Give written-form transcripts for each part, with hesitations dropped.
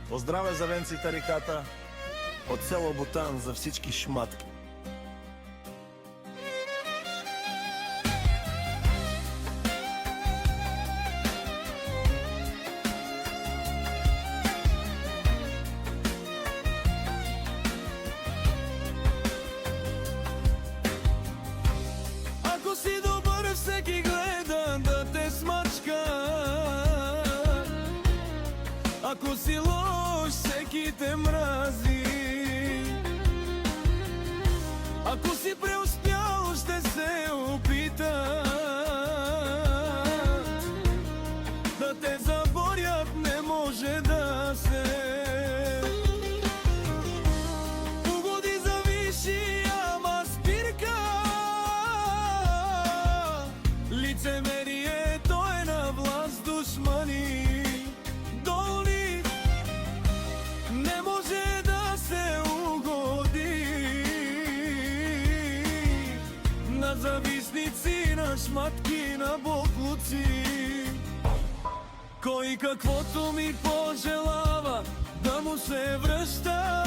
Поздравя за Венци Тариката от село Бутан за всички шматки. Ако си добър, всеки гледа да те смачка. Ако си лош, всеки те мрази. Ако си преуспял, ще се опитат да те заборят, не може да се. Угоди завиши, ама спирка. Лицемерие, той е на власт, душмани долни. Не може да се угоди на завистници, на шматки, на боклуци. Кой каквото ми пожелава, да му се връща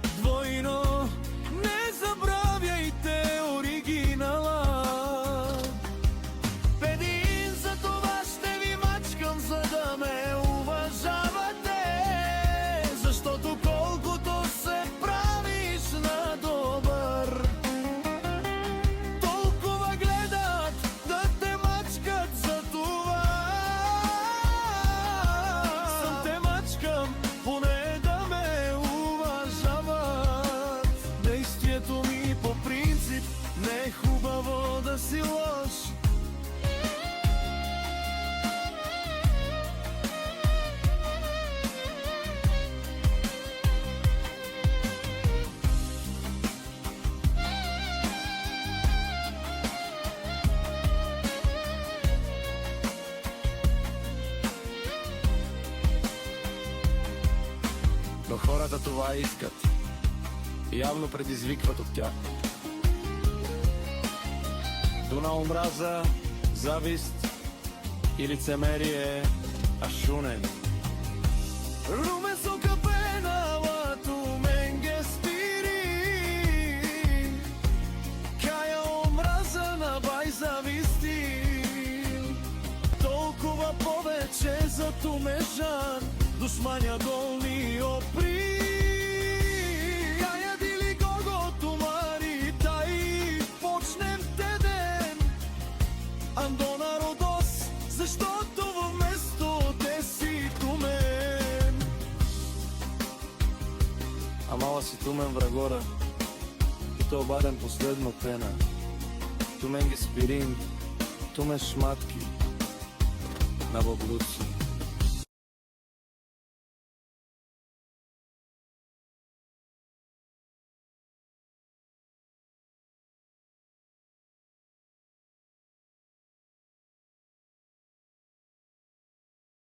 двойно. Не забравяйте оригинала. Педин, за това ще ви мачкам, за да ме уважавате. Защото колкото се правиш на добър, толкова гледат да те мачкат. За това съм те мачкам, поне да ме уважават. Действието ми по принцип не е хубаво да си лош. Но хората това искат и явно предизвикват от тях. Дуна омраза, завист и лицемерие, ашунен. Rume so capenava tu menge spiri. Кая омраза на бай зависти. Толкова повече за тумежан, душманя долни опри. Кая дили гого тумари, тай почнем те ден. Андона родос, защото вместо те си тумен. Амала си тумен врагора и то обаден последно пена. Тумен ги спирин, тумен шматки на боблуци.